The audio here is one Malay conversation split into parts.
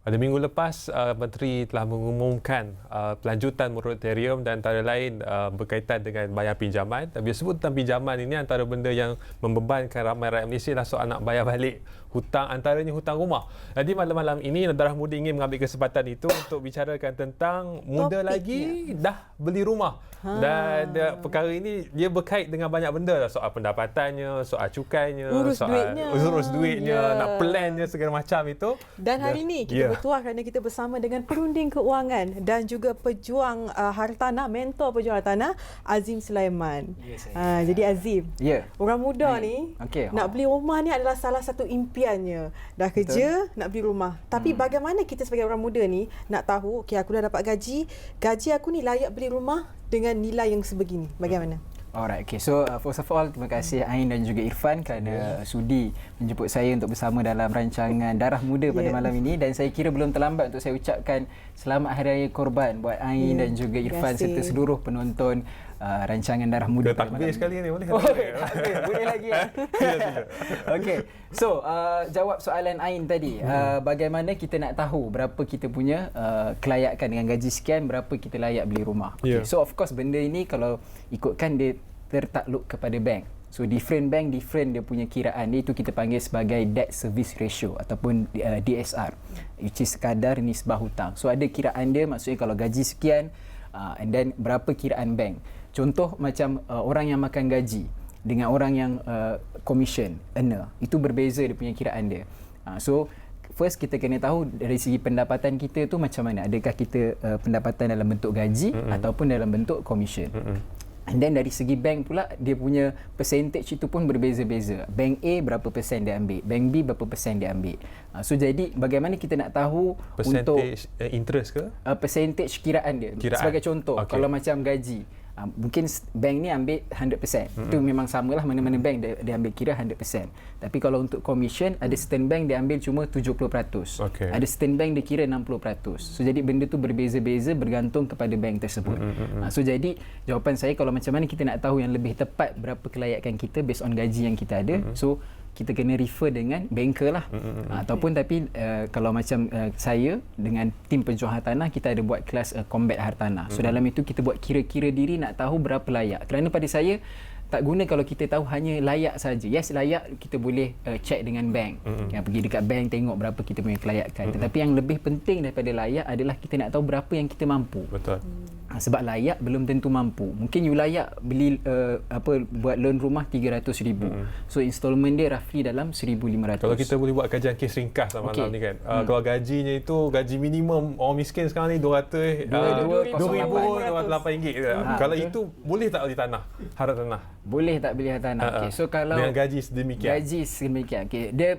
Pada minggu lepas, Menteri telah mengumumkan pelanjutan moratorium dan antara lain berkaitan dengan bayar pinjaman. Bila sebut tentang pinjaman ini, antara benda yang membebankan ramai rakyat Malaysia adalah soal nak bayar balik hutang, antaranya hutang rumah. Jadi malam-malam ini Darah Muda ingin mengambil kesempatan itu untuk bicarakan tentang muda lagi dah beli rumah. Dan perkara ini dia berkait dengan banyak benda lah. Soal pendapatannya, soal cukainya, urus duitnya, nak plannya segala macam itu. Dan hari ini kita bertuah kerana kita bersama dengan perunding keuangan dan juga pejuang hartanah, mentor pejuang hartanah, Azim Sulaiman. Jadi Azim, orang muda ni nak beli rumah ni adalah salah satu impiannya. Dah kerja, nak beli rumah. Tapi bagaimana kita sebagai orang muda ni nak tahu, okay, aku dah dapat gaji aku ni layak beli rumah dengan nilai yang sebegini. Bagaimana? Alright, okay. So first of all, terima kasih Ain dan juga Irfan kerana sudi menjemput saya untuk bersama dalam rancangan Darah Muda pada malam ini. Dan saya kira belum terlambat untuk saya ucapkan Selamat Hari Raya Korban buat Ain dan juga Irfan serta seluruh penonton rancangan Darah Muda pada malam ini. Sekali ni boleh? Boleh lagi ya. Okay, so jawab soalan Ain tadi. Bagaimana kita nak tahu berapa kita punya kelayakan dengan gaji sekian, berapa kita layak beli rumah. Okay. So of course benda ini kalau ikutkan dia tertakluk kepada bank. So different bank, different dia punya kiraan dia, itu kita panggil sebagai debt service ratio ataupun DSR, which is sekadar nisbah hutang. So ada kiraan dia, maksudnya kalau gaji sekian and then berapa kiraan bank. Contoh macam orang yang makan gaji dengan orang yang commission earner, itu berbeza dia punya kiraan dia. So first kita kena tahu dari segi pendapatan kita tu macam mana. Adakah kita pendapatan dalam bentuk gaji ataupun dalam bentuk commission. And then dari segi bank pula, dia punya percentage itu pun berbeza-beza. Bank A berapa persen dia ambil, bank B berapa persen dia ambil. So jadi bagaimana kita nak tahu percentage untuk interest ke? Percentage kiraan dia. Sebagai contoh, kalau macam gaji, mungkin bank ni ambil 100%. Itu memang samalah, mana-mana bank dia ambil kira 100%. Tapi kalau untuk commission, ada certain bank dia ambil cuma 70%. Ada certain bank dia kira 60%. So jadi benda tu berbeza-beza bergantung kepada bank tersebut. So jadi jawapan saya, kalau macam mana kita nak tahu yang lebih tepat berapa kelayakan kita based on gaji yang kita ada, so kita kena refer dengan banker lah. Ataupun tapi kalau macam saya dengan tim pejuang hartanah, kita ada buat kelas combat hartanah. So dalam itu kita buat kira-kira diri nak tahu berapa layak. Kerana pada saya tak guna kalau kita tahu hanya layak saja. Yes, layak kita boleh check dengan bank. Yang pergi dekat bank tengok berapa kita punya kelayakan. Tetapi yang lebih penting daripada layak adalah kita nak tahu berapa yang kita mampu. Betul. Sebab layak belum tentu mampu. Mungkin you layak beli buat loan rumah 300,000. So installment dia roughly dalam 1,500. Kalau kita boleh buat kajian kes ringkas malam ni kan. Kalau gajinya itu gaji minimum orang miskin sekarang ni 2,208 ringgit. Kalau itu boleh tak beli tanah? Harap tanah. Boleh tak beli hartanah? Okay. So kalau dengan gaji sedemikian. Okay. Dia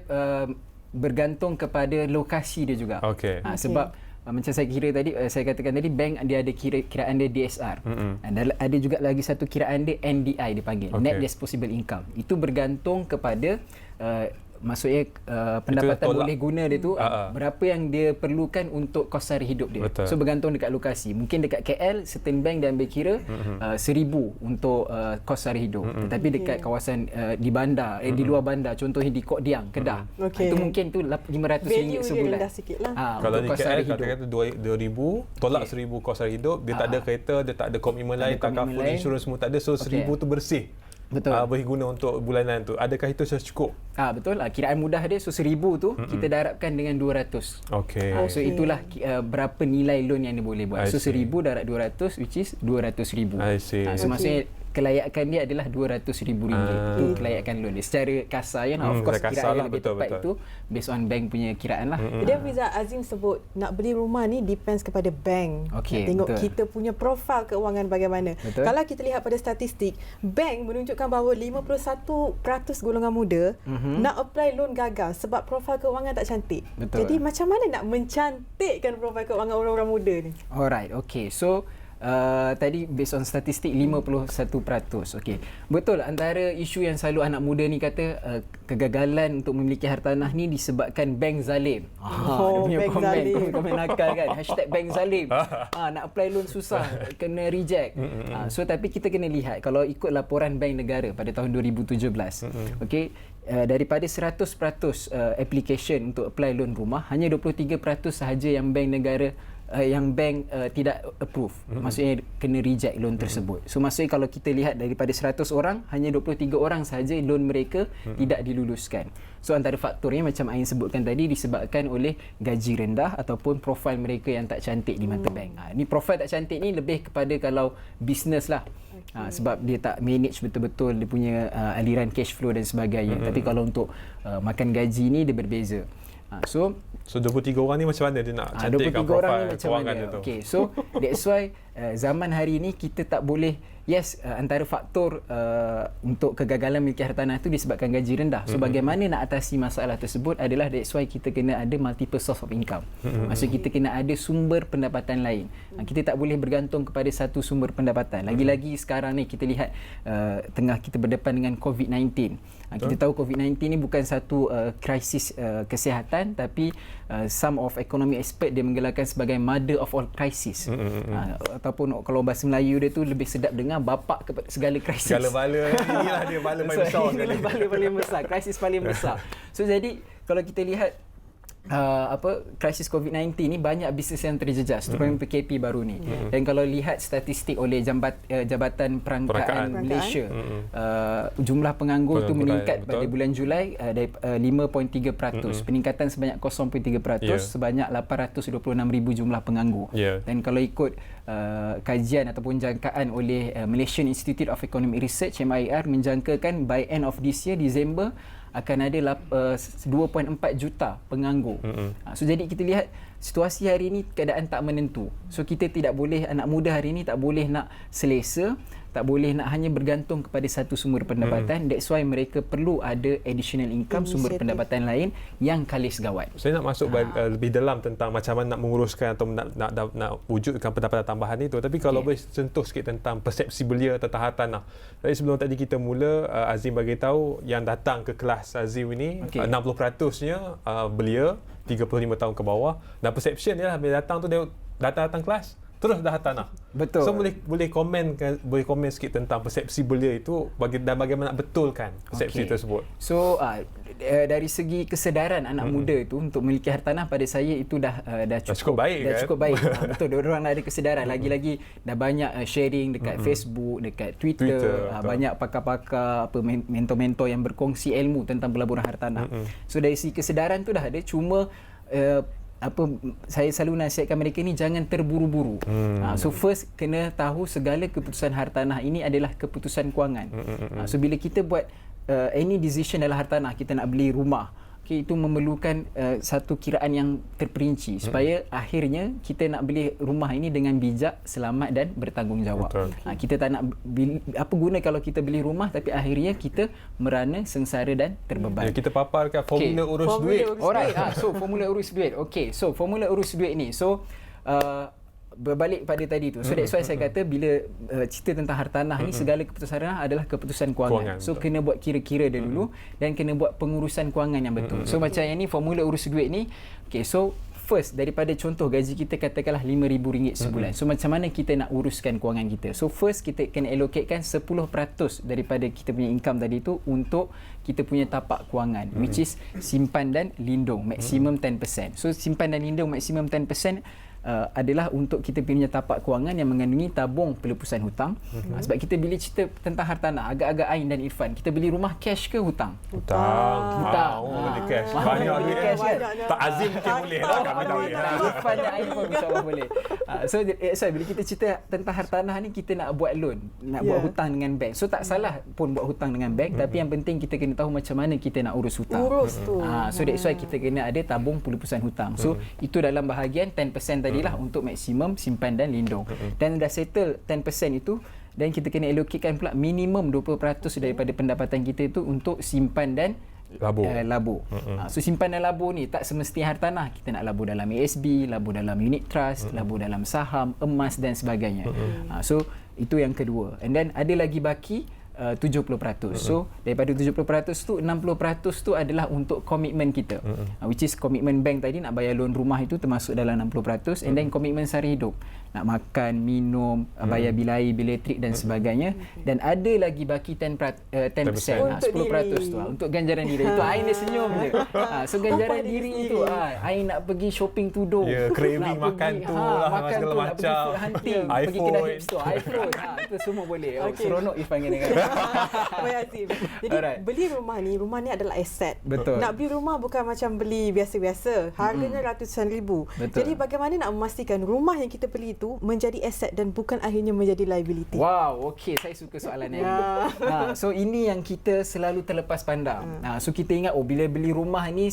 bergantung kepada lokasi dia juga. Sebab macam saya kira tadi, saya katakan tadi, bank dia ada kiraan dia DSR. Dan ada juga lagi satu kiraan dia NDI dipanggil, Net Disposable Income. Itu bergantung kepada maksudnya pendapatan boleh guna dia tu, berapa yang dia perlukan untuk kos sara hidup dia. So bergantung dekat lokasi. Mungkin dekat KL certain bank dia ambil kira 1,000 untuk kos sara hidup. Tetapi dekat kawasan di bandar, di luar bandar, contohnya di Kok Diang, Kedah, itu mungkin tu RM500 sebulan. Kalau di KL kata-kata 2,000, tolak 1,000 kos sara hidup, dia tak ada kereta, dia tak ada komitmen lain, tak cover insurans semua tak ada, so 1,000 tu bersih. Betul. Berguna untuk bulanan tu. Adakah itu cukup? Betul lah. Kiraan mudah dia, so 1,000 tu kita darabkan dengan 200. So itulah berapa nilai loan yang dia boleh buat. So 1,000 darab 200, which is 200,000. So maksudnya kelayakan dia adalah RM200,000. Itu kelayakan loan dia. Secara kasar of course kiraan yang lebih tepat itu based on bank punya kiraan lah. Dia Fiza, Azim sebut nak beli rumah ni depends kepada bank. Tengok kita punya profil keuangan bagaimana. Kalau kita lihat pada statistik, bank menunjukkan bahawa 51% golongan muda nak apply loan gagal sebab profil keuangan tak cantik. Jadi macam mana nak mencantikkan profil keuangan orang-orang muda ni? Alright, okay. So tadi based on statistik 51%. Okey. Betul, antara isu yang selalu anak muda ni kata kegagalan untuk memiliki hartanah ni disebabkan bank zalim. Bank zalim. Komen nakal kan. #bank zalim. Nak apply loan susah, kena reject. So tapi kita kena lihat kalau ikut laporan Bank Negara pada tahun 2017. Okey. Daripada 100% application untuk apply loan rumah, hanya 23% sahaja yang bank negara tidak approve. Maksudnya kena reject loan tersebut. So maksudnya kalau kita lihat daripada 100 orang, hanya 23 orang sahaja loan mereka tidak diluluskan. So antara faktornya macam Ain sebutkan tadi disebabkan oleh gaji rendah ataupun profil mereka yang tak cantik di mata bank. Ni profil tak cantik ni lebih kepada kalau business lah. Sebab dia tak manage betul-betul dia punya aliran cash flow dan sebagainya. Tapi kalau untuk makan gaji ni dia berbeza. So 23 orang ni macam mana dia nak cantikkan profil kewangan dia tu? Okay, so that's why zaman hari ni kita tak boleh, antara faktor untuk kegagalan memiliki hartanah itu disebabkan gaji rendah. So bagaimana nak atasi masalah tersebut adalah that's why kita kena ada multiple source of income. Maksud kita kena ada sumber pendapatan lain. Kita tak boleh bergantung kepada satu sumber pendapatan. Lagi-lagi sekarang ni kita lihat tengah kita berdepan dengan COVID-19. Kita tahu COVID-19 ni bukan satu krisis kesihatan, tapi some of economic expert dia menggelarkan sebagai mother of all crisis. Ataupun kalau bahasa Melayu dia tu lebih sedap dengar, bapa kepada segala krisis. Segala bala, inilah dia bala paling besar sekali. Bala paling besar, krisis paling besar. So jadi kalau kita lihat krisis COVID-19 ni banyak bisnes yang terjejas terutama PKP baru ni. Dan kalau lihat statistik oleh Jabatan Perangkaan Malaysia, jumlah penganggur tu meningkat pada bulan Julai 5.3%, peningkatan sebanyak 0.3%, sebanyak 826,000 jumlah penganggur. Dan kalau ikut kajian ataupun jangkaan oleh Malaysian Institute of Economic Research MIR menjangkakan by end of this year Disember akan ada 2.4 juta penganggur. So jadi kita lihat situasi hari ini keadaan tak menentu. So kita tidak boleh, anak muda hari ini tak boleh nak selesa, tak boleh nak hanya bergantung kepada satu sumber pendapatan. That's why mereka perlu ada additional income, sumber pendapatan lain yang kalis gawat. Saya nak masuk lebih dalam tentang macam mana nak menguruskan atau nak wujudkan pendapatan tambahan itu. Tapi kalau boleh sentuh sikit tentang persepsi belia tentang hartanah. Jadi sebelum tadi kita mula, Azim bagi tahu yang datang ke kelas Azim ini 60%-nya belia 35 tahun ke bawah, dan perception dia bila datang tu dia datang kelas terus dah hartanah. Betul. So boleh komen sikit tentang persepsi belia itu dan bagaimana nak betulkan persepsi tersebut. So dari segi kesedaran anak muda itu untuk memiliki hartanah, pada saya itu dah cukup baik. Betul, orang dah ada kesedaran. Lagi-lagi dah banyak sharing dekat Facebook, dekat Twitter. Banyak pakar-pakar, mentor-mentor yang berkongsi ilmu tentang pelaburan hartanah. So dari segi kesedaran tu dah ada, cuma saya selalu nasihatkan mereka ni jangan terburu-buru. So first kena tahu segala keputusan hartanah ini adalah keputusan kewangan. So bila kita buat any decision dalam hartanah, kita nak beli rumah, itu memerlukan satu kiraan yang terperinci supaya akhirnya kita nak beli rumah ini dengan bijak, selamat dan bertanggungjawab. Kita tak nak apa guna kalau kita beli rumah tapi akhirnya kita merana, sengsara dan terbeban. Kita paparkan formula urus duit. Alright, so formula urus duit. So formula urus duit ni. So berbalik pada tadi tu. So that's why saya kata bila cerita tentang hartanah ni, segala keputusan hartanah adalah keputusan kewangan. So kena buat kira-kira dulu dan kena buat pengurusan kewangan yang betul. So macam yang ni formula urus duit ni. So first, daripada contoh gaji kita katakanlah RM5,000 sebulan. So macam mana kita nak uruskan kewangan kita? So first kita kena allocatekan 10% daripada kita punya income tadi tu untuk kita punya tapak kewangan, which is simpan dan lindung, maksimum 10%. So simpan dan lindung maksimum 10% adalah untuk kita punya tapak kewangan yang mengandungi tabung pelepasan hutang. Sebab kita bila cerita tentang hartanah, agak-agak Ain dan Irfan, kita beli rumah cash ke hutang? Hutang. Beli cash. Banyak duit cash kan? Tak Azim mungkin boleh lah, kami tak boleh. Irfan dan Ain pun insya-Allah boleh. So bila kita cerita tentang hartanah ni, kita nak buat loan, nak buat hutang dengan bank. So tak salah pun buat hutang dengan bank, tapi yang penting kita kena tahu macam mana kita nak urus hutang. So that's why kita kena ada tabung pelepasan hutang. So itu dalam bahagian 10% tadilah untuk maksimum simpan dan lindung. Dan dah settle 10% itu, dan kita kena allocatekan pula minimum 20% daripada pendapatan kita itu untuk simpan dan labur. So simpanan labur ni tak semestinya hartanah. Kita nak labur dalam ASB, labur dalam unit trust, labur dalam saham, emas dan sebagainya. So itu yang kedua. And then ada lagi baki 70%. So daripada 70% tu 60% tu adalah untuk komitmen kita. Which is komitmen bank tadi nak bayar loan rumah itu termasuk dalam 60%, and then komitmen sehari hidup. Nak makan, minum, bayar bil air, bil elektrik dan sebagainya. Dan ada lagi baki 10%, 10% tu untuk ganjaran diri. Itu Ain dia senyum je. So ganjaran diri itu Ain nak pergi shopping tudung. Craving makan tu lah, makan segala tu, nak macam. pergi food hunting, pergi kedai hipster, iPhone. Itu semua boleh. Seronok if panggil dengan. Baik Azim. Jadi beli rumah ni adalah aset. Betul. Nak beli rumah bukan macam beli biasa-biasa. Harganya ratusan ribu. Betul. Jadi bagaimana nak memastikan rumah yang kita beli itu menjadi aset dan bukan akhirnya menjadi liability? Wow, okey, saya suka soalan ni. So ini yang kita selalu terlepas pandang. So kita ingat bila beli rumah ni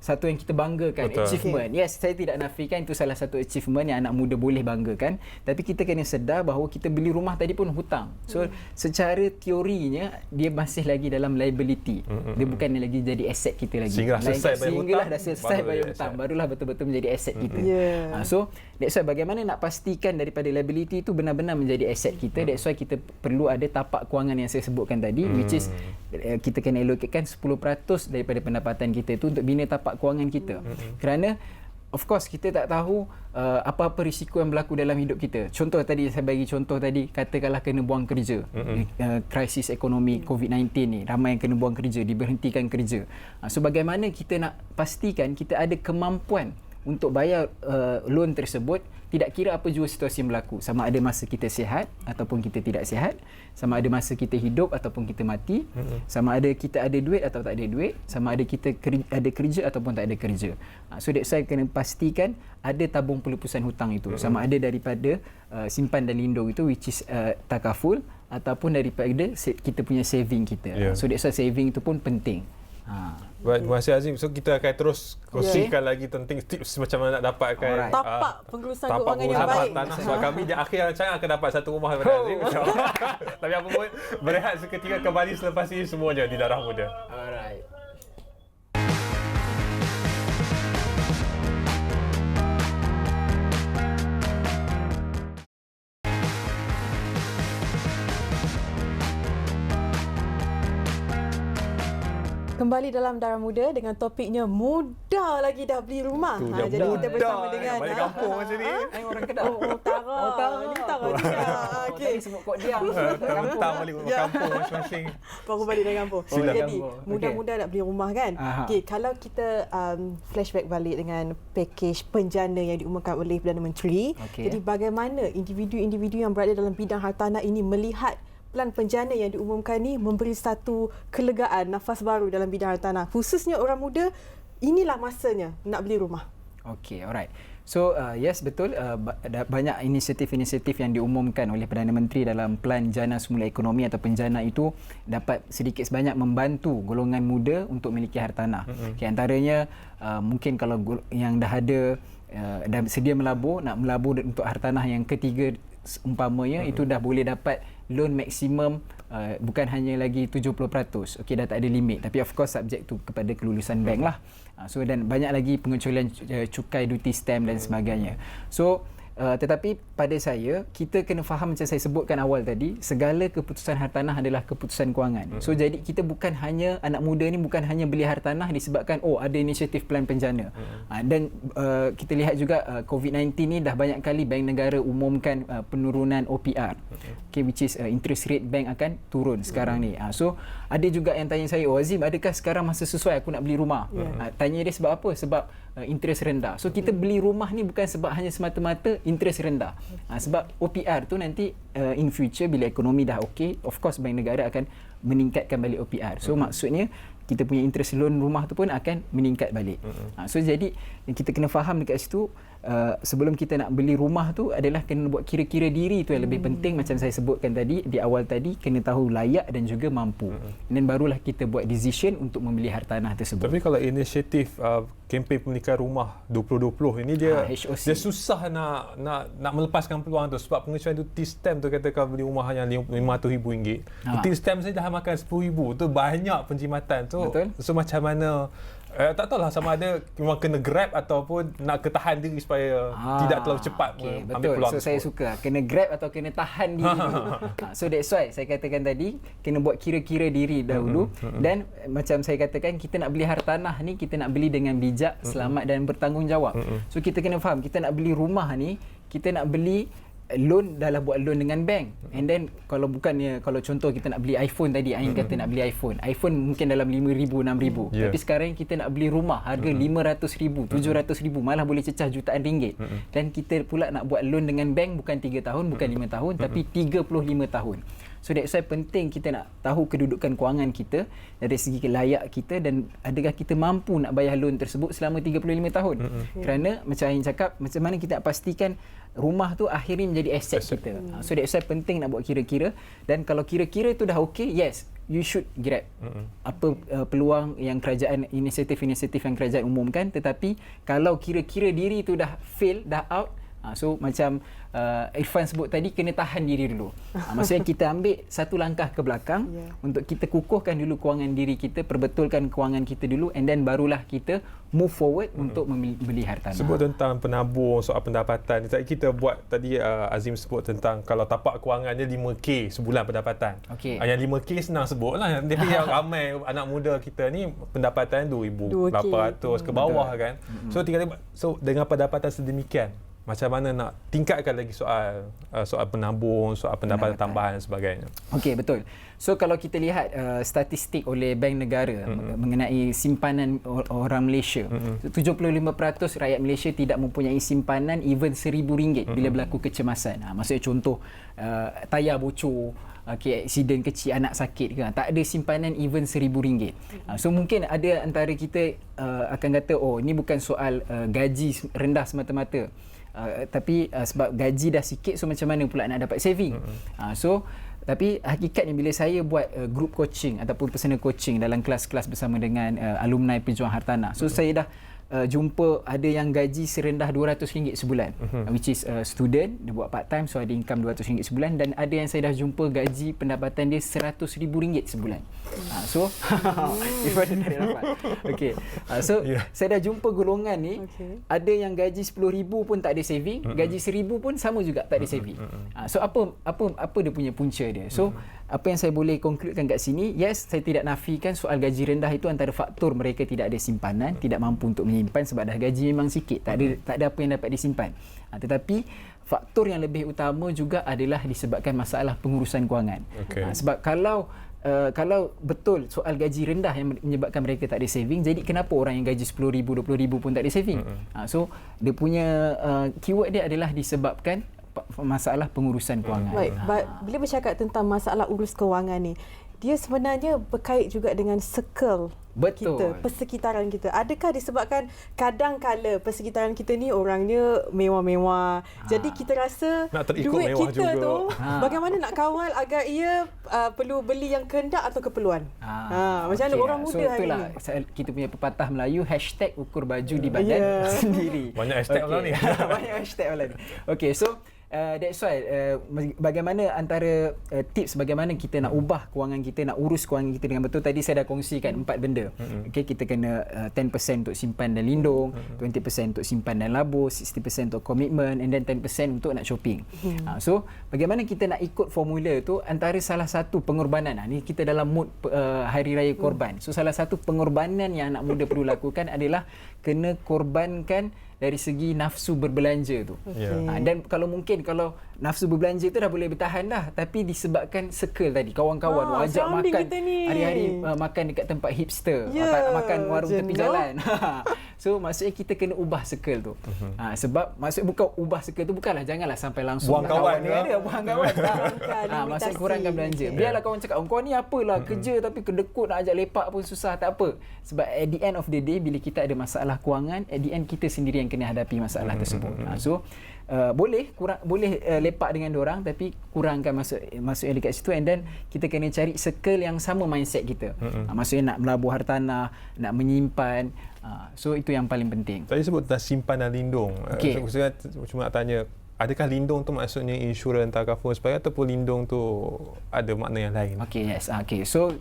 satu yang kita banggakan. Betul. Achievement. Yes, saya tidak nafikan itu salah satu achievement yang anak muda boleh banggakan, tapi kita kena sedar bahawa kita beli rumah tadi pun hutang. So secara teorinya dia masih lagi dalam liability. Dia bukan lagi jadi aset kita lagi. Sehinggalah dah selesai bayar hutang, barulah betul-betul menjadi aset kita. So that's why bagaimana nak pastikan daripada liability itu benar-benar menjadi aset kita. That's why kita perlu ada tapak kewangan yang saya sebutkan tadi, which is kita kena allocatekan 10% daripada pendapatan kita itu untuk bina tapak kewangan kita. Kerana of course kita tak tahu apa-apa risiko yang berlaku dalam hidup kita. Contoh tadi saya bagi contoh tadi, katakanlah kena buang kerja. Krisis ekonomi COVID-19 ni, ramai yang kena buang kerja, diberhentikan kerja. So bagaimana kita nak pastikan kita ada kemampuan untuk bayar loan tersebut, tidak kira apa jua situasi yang berlaku, sama ada masa kita sihat ataupun kita tidak sihat, sama ada masa kita hidup ataupun kita mati, sama ada kita ada duit atau tak ada duit, sama ada kita ada kerja ataupun tak ada kerja. So that's why kena pastikan ada tabung pelepasan hutang itu, sama ada daripada simpan dan lindung itu, which is takaful, ataupun daripada kita punya saving kita. So that's why saving itu pun penting. Baik, terima kasih Azim. So kita akan terus kongsikan lagi tentang tips macam mana nak dapatkan tapak pengurusan keuangan yang baik. Tanah. Sebab kami di akhir rancangan akan dapat satu rumah daripada Azim. Tapi apa pun, berehat seketika, kembali selepas ini semuanya di Darah Muda. Alright. Kembali dalam Darah Muda dengan topiknya muda lagi dah beli rumah. Jadi kita bersama dengan balik kampung macam ni. Orang Kedah. Utara. Ini Utara juga. Okey. Sebut kod dia. Tentang balik kampung masing-masing. Baru balik dari kampung. Jadi muda-muda nak beli rumah kan. Okey, kalau kita flashback balik dengan pakej penjana yang diumumkan oleh Perdana Menteri. Jadi bagaimana individu-individu yang berada dalam bidang hartanah ini melihat pelan penjana yang diumumkan ni memberi satu kelegaan, nafas baru dalam bidang hartanah. Khususnya orang muda, inilah masanya nak beli rumah. Okey, alright. So yes, betul, banyak inisiatif-inisiatif yang diumumkan oleh Perdana Menteri dalam Pelan Jana Semula Ekonomi atau penjana itu dapat sedikit sebanyak membantu golongan muda untuk memiliki hartanah. Okay, antaranya mungkin kalau yang dah ada dah sedia melabur, nak melabur untuk hartanah yang ketiga umpamanya, itu dah boleh dapat loan maksimum bukan hanya lagi 70%. Okey, dah tak ada limit, tapi of course subject tu kepada kelulusan bank lah. So dan banyak lagi pengecualian cukai, duty stamp dan sebagainya. So tetapi pada saya, kita kena faham macam saya sebutkan awal tadi, segala keputusan hartanah adalah keputusan kewangan. So jadi kita bukan hanya, anak muda ni bukan hanya beli hartanah disebabkan ada inisiatif pelan penjana. Dan kita lihat juga COVID-19 ni dah banyak kali bank negara umumkan penurunan OPR. Okay, which is interest rate bank akan turun sekarang ni. So ada juga yang tanya saya, Azim, adakah sekarang masa sesuai aku nak beli rumah? Tanya dia sebab apa? Sebab interest rendah. So kita beli rumah ni bukan sebab hanya semata-mata interest rendah. Sebab OPR tu nanti in future bila ekonomi dah okey, of course bank negara akan meningkatkan balik OPR. So maksudnya kita punya interest loan rumah tu pun akan meningkat balik. So jadi kita kena faham dekat situ, sebelum kita nak beli rumah tu adalah kena buat kira-kira diri tu yang lebih penting. Macam saya sebutkan tadi di awal tadi, kena tahu layak dan juga mampu. Dan barulah kita buat decision untuk membeli hartanah tersebut. Tapi kalau inisiatif kempen pemilikan rumah 2020 ini dia susah nak melepaskan peluang tu, sebab pengecualian duty stamp tu, katakan beli rumah hanya RM500,000. Duty stamp saja dah makan RM10,000, tu banyak penjimatan. So So macam mana tak tahulah sama ada memang kena grab ataupun nak ketahan diri supaya tidak terlalu cepat ambil peluang. So saya suka kena grab atau kena tahan diri dulu. So that's why saya katakan tadi kena buat kira-kira diri dahulu dan macam saya katakan kita nak beli hartanah ni kita nak beli dengan bijak, selamat dan bertanggungjawab. So kita kena faham kita nak beli rumah ni kita nak beli loan adalah buat loan dengan bank. And then kalau contoh kita nak beli iPhone tadi, Ain kata nak beli iPhone mungkin dalam 5,000 6,000. Tapi sekarang kita nak beli rumah harga 500,000 700,000 malah boleh cecah jutaan ringgit. Dan kita pula nak buat loan dengan bank bukan 3 tahun bukan 5 tahun tapi 35 tahun. So that's why penting kita nak tahu kedudukan kewangan kita dari segi layak kita dan adakah kita mampu nak bayar loan tersebut selama 35 tahun. Kerana macam Ain cakap, macam mana kita nak pastikan rumah tu akhirnya menjadi aset kita. So that's why penting nak buat kira-kira dan kalau kira-kira tu dah okey, yes, you should grab. Apa peluang yang kerajaan inisiatif-inisiatif yang kerajaan umumkan, tetapi kalau kira-kira diri tu dah fail, dah out, so macam Irfan sebut tadi kena tahan diri dulu. Maksudnya kita ambil satu langkah ke belakang untuk kita kukuhkan dulu kewangan diri kita, perbetulkan kewangan kita dulu and then barulah kita move forward untuk membeli hartanah. Sebut tentang penabung, soal pendapatan. Kita buat tadi Azim sebut tentang kalau tapak kewangannya 5K sebulan pendapatan. Yang 5K senang sebutlah. Tapi yang ramai anak muda kita ni pendapatan 2,800 ke bawah kan. So dengan pendapatan sedemikian macam mana nak tingkatkan lagi soal penabung, soal pendapatan tambahan dan sebagainya. Okey, betul. So kalau kita lihat statistik oleh Bank Negara mengenai simpanan orang Malaysia, 75% rakyat Malaysia tidak mempunyai simpanan even RM1,000 bila berlaku kecemasan. Maksudnya contoh tayar bocor, aksiden kecil, anak sakit ke, tak ada simpanan even RM1,000. So mungkin ada antara kita akan kata ini bukan soal gaji rendah semata-mata. Tapi sebab gaji dah sikit, so macam mana pula nak dapat saving. Tapi hakikatnya bila saya buat group coaching ataupun personal coaching dalam kelas-kelas bersama dengan alumni pejuang hartanah, so saya dah jumpa ada yang gaji serendah RM200 sebulan, which is student, dia buat part time, so ada income RM200 sebulan, dan ada yang saya dah jumpa gaji pendapatan dia RM100,000 sebulan. So Ifan dah dapat. Okey. Saya dah jumpa golongan ni, ada yang gaji RM10,000 pun tak ada saving, gaji RM1,000 pun sama juga tak ada saving. So apa dia punya punca dia? So apa yang saya boleh konkludekan kat sini, yes, saya tidak nafikan soal gaji rendah itu antara faktor mereka tidak ada simpanan, tidak mampu untuk menyimpan sebab dah gaji memang sikit, tak ada apa yang dapat disimpan. Tetapi faktor yang lebih utama juga adalah disebabkan masalah pengurusan kewangan. Sebab kalau betul soal gaji rendah yang menyebabkan mereka tak ada saving, jadi kenapa orang yang gaji RM10,000, RM20,000 pun tak ada saving? So dia punya keyword dia adalah disebabkan masalah pengurusan kewangan. Baik, bila bercakap tentang masalah urus kewangan ni, dia sebenarnya berkait juga dengan circle kita, persekitaran kita. Adakah disebabkan kadang-kala persekitaran kita ni orangnya mewah-mewah, jadi kita rasa duit kita juga tu bagaimana nak kawal agar ia perlu beli yang kehendak atau keperluan. Macam mana orang muda hari ni? Kita punya pepatah Melayu, #ukur baju di badan sendiri. Banyak hashtag orang ni. Banyak hashtag orang ni. Okey, so that's why bagaimana antara tips bagaimana kita nak ubah kewangan kita, nak urus kewangan kita dengan betul. Tadi saya dah kongsikan 4 benda. Okey, kita kena 10% untuk simpan dan lindung, 20% untuk simpan dan labur, 60% untuk komitmen, and then 10% untuk nak shopping. So bagaimana kita nak ikut formula tu, antara salah satu pengorbanan, ni kita dalam mood hari raya korban. So salah satu pengorbanan yang anak muda perlu lakukan adalah kena korbankan dari segi nafsu berbelanja tu. Dan kalau mungkin kalau nafsu berbelanja tu dah boleh bertahan dah, tapi disebabkan circle tadi, kawan-kawan ajak makan hari-hari, makan dekat tempat hipster, makan warung tepi jalan. So maksudnya kita kena ubah circle tu. Sebab maksud bukan ubah circle tu bukanlah janganlah sampai langsung buang kawan ni ada, buang kawan. Maksud kurangkan belanja. Biarlah kawan cakap, kau ni apalah kerja tapi kedekut nak ajak lepak pun susah, tak apa. Sebab at the end of the day bila kita ada masalah kewangan, at the end kita sendiri yang kena hadapi masalah tersebut. So boleh lepak dengan diorang, tapi kurangkan masuk yang dekat situ, and then kita kena cari circle yang sama mindset kita. Maksudnya nak melabur hartanah, nak menyimpan. So itu yang paling penting. Tadi sebut tentang simpan dan lindung. Saya cuma nak tanya, adakah lindung tu maksudnya insurans takaful sebagainya ataupun lindung tu ada makna yang lain? Okey, yes. Okey. So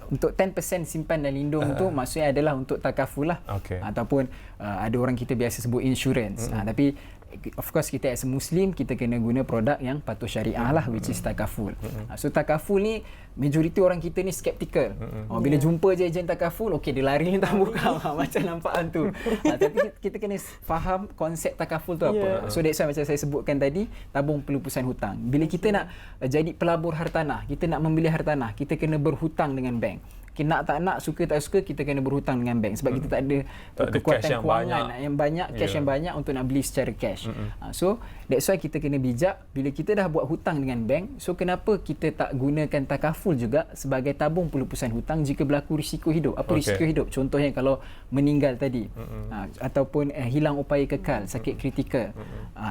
untuk 10% simpan dan lindung tu maksudnya adalah untuk takaful lah. Okay. Ataupun ada orang kita biasa sebut insurance. Tapi of course kita as a Muslim kita kena guna produk yang patuh syariah lah, which is takaful. So takaful ni majoriti orang kita ni skeptical. Bila jumpa je ejen takaful, okey dia lari ni tak buka macam nampak hantu. Tapi kita kena faham konsep takaful tu apa. So that's why macam saya sebutkan tadi, tabung pelupusan hutang. Bila kita nak jadi pelabur hartanah, kita nak membeli hartanah, kita kena berhutang dengan bank. Nak tak nak, suka tak suka, kita kena berhutang dengan bank sebab kita tak ada kekuatan kewangan yang banyak, cash yang banyak untuk nak beli secara cash. So that's why kita kena bijak. Bila kita dah buat hutang dengan bank, so kenapa kita tak gunakan takaful juga sebagai tabung pelupusan hutang jika berlaku risiko hidup? Apa risiko hidup? Contohnya kalau meninggal tadi, ataupun hilang upaya kekal, sakit kritikal.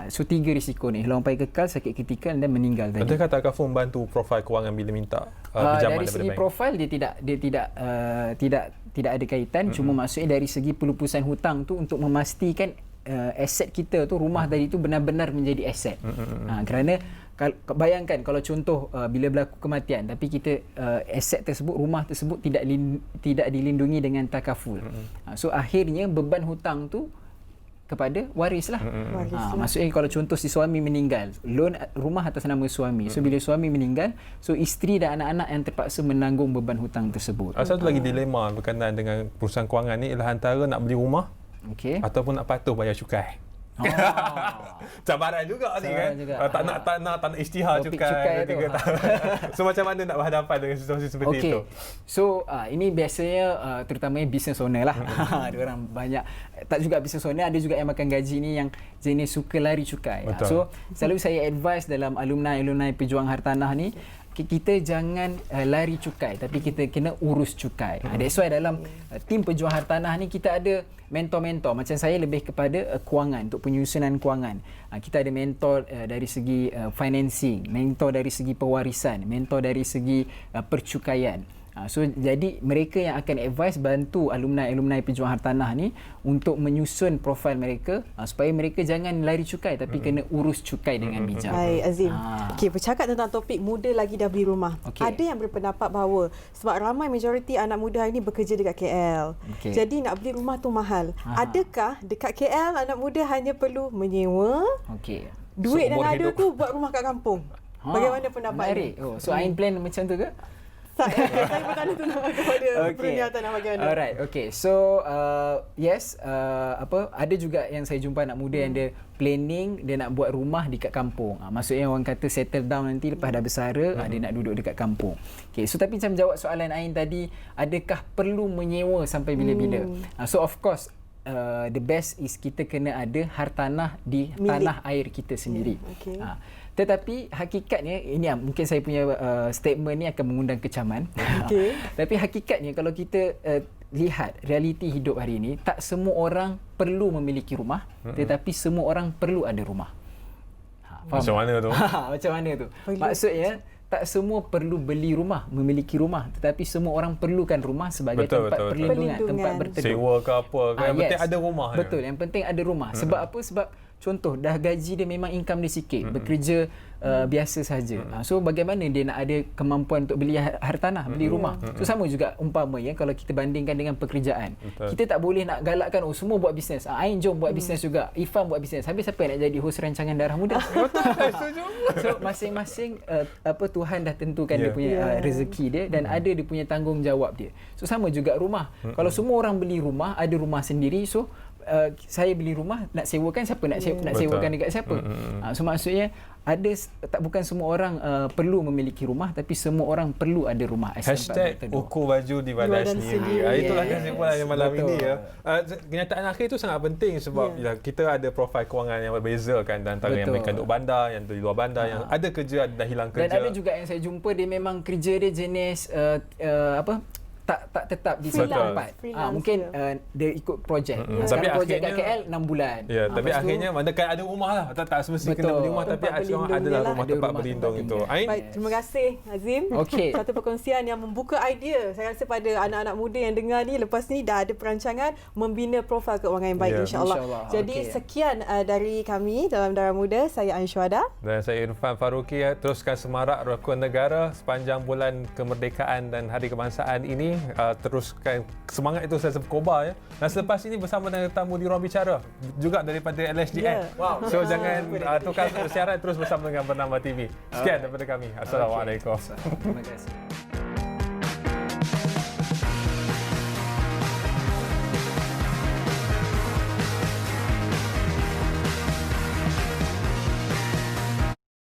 So 3 risiko ni, hilang upaya kekal, sakit kritikal dan meninggal tadi. Adakah takaful membantu profil kewangan bila minta pinjaman dari segi bank? profil dia tidak ada kaitan. Cuma maksudnya dari segi pelupusan hutang tu untuk memastikan aset kita tu, rumah tadi tu benar-benar menjadi aset. Kerana bayangkan kalau contoh bila berlaku kematian tapi kita aset tersebut, rumah tersebut tidak dilindungi dengan takaful. So akhirnya beban hutang tu kepada waris lah. Maksudnya kalau contoh si suami meninggal, loan rumah atas nama suami. So bila suami meninggal, so isteri dan anak-anak yang terpaksa menanggung beban hutang tersebut. Satu lagi dilema berkenaan dengan perusahaan kewangan ni ialah antara nak beli rumah ataupun nak patuh bayar cukai. Cabaran juga ni kan. Tak nak isytihar cukai tu. So macam mana nak berhadapan dengan situasi seperti itu? So ini biasanya terutamanya business owner lah. Ada orang banyak, tak juga business owner, ada juga yang makan gaji ni yang jenis suka lari cukai. So selalu saya advise dalam alumni pejuang hartanah ni, kita jangan lari cukai tapi kita kena urus cukai. That's why dalam tim pejuang hartanah ni kita ada mentor-mentor. Macam saya lebih kepada kewangan, untuk penyusunan kewangan. Kita ada mentor dari segi financing, mentor dari segi pewarisan, mentor dari segi percukaian. So jadi mereka yang akan advise, bantu alumni pejuang hartanah ni untuk menyusun profil mereka supaya mereka jangan lari cukai tapi kena urus cukai dengan bijak. Baik Azim. Okey, bercakap tentang topik muda lagi dah beli rumah. Ada yang berpendapat bahawa sebab ramai majoriti anak muda hari ni bekerja dekat KL. Jadi nak beli rumah tu mahal. Adakah dekat KL anak muda hanya perlu menyewa? Duit yang ada tu buat rumah kat kampung. Bagaimana pendapat menarik. So Ain plan macam tu ke? Saya bertanya tu kepada perniagaan bagaimana. Alright, so yes, ada juga yang saya jumpa anak muda yang dia planning dia nak buat rumah dekat kampung. Maksudnya orang kata settle down nanti lepas dah bersara, dia nak duduk dekat kampung. So tapi macam jawab soalan Ain tadi, adakah perlu menyewa sampai bila-bila? So of course the best is kita kena ada hartanah di tanah air kita sendiri. Tetapi hakikatnya, ini mungkin saya punya statement ni akan mengundang kecaman. Tapi hakikatnya kalau kita lihat realiti hidup hari ini, tak semua orang perlu memiliki rumah, tetapi semua orang perlu ada rumah. Macam mana tu? Macam mana tu? Maksudnya tak semua perlu beli rumah, memiliki rumah, tetapi semua orang perlukan rumah sebagai tempat perlindungan, tempat berteduh. Sewa ke apa ke, yang penting ada rumah. Betul, yang penting ada rumah. Sebab apa? Sebab contoh dah gaji dia memang income dia sikit, bekerja biasa saja. So bagaimana dia nak ada kemampuan untuk beli hartanah, beli rumah? So sama juga umpamanya kalau kita bandingkan dengan pekerjaan. Kita tak boleh nak galakkan semua buat bisnes. Ain jom buat bisnes juga, Ifam buat bisnes. Habis siapa yang nak jadi hos rancangan Darah Muda? So masing-masing Tuhan dah tentukan dia punya rezeki dia dan ada dia punya tanggungjawab dia. So sama juga rumah. Kalau semua orang beli rumah, ada rumah sendiri, so saya beli rumah nak sewakan, siapa nak sewakan dekat siapa? So maksudnya bukan semua orang perlu memiliki rumah, tapi semua orang perlu ada rumah. #ukur baju di badan sendiri. Itulah kesimpulan malam ini ya. Kenyataan akhir itu sangat penting sebab kita ada profil kewangan yang berbeza kan, antara yang mereka duduk bandar, yang di luar bandar, yang ada kerja, ada dah hilang kerja. Dan ada juga yang saya jumpa dia memang kerja dia jenis tak tetap di satu tempat. Mungkin dia ikut projek. Sekarang projek kat KL 6 bulan. Ya, tapi akhirnya mana kan ada rumah lah. Tak semestinya kena beli rumah, tapi sekarang adalah rumah tempat berlindung itu. Baik, terima kasih Azim. Okey. Satu perkongsian yang membuka idea. Saya rasa pada anak-anak muda yang dengar ni, lepas ni dah ada perancangan membina profil keuangan yang baik, insya-Allah. Jadi sekian dari kami dalam Darah Muda. Saya Anshuada dan saya Irfan Faruqi. Teruskan semarak rukun negara sepanjang bulan kemerdekaan dan hari kebangsaan ini. Teruskan semangat itu saya berkobar ya. Dan selepas ini bersama dengan tetamu di Ruang Bicara juga daripada LSDN. Wow. So jangan tukar siaran, terus bersama dengan Bernama TV. Sekian daripada kami. Assalamualaikum. Terima kasih.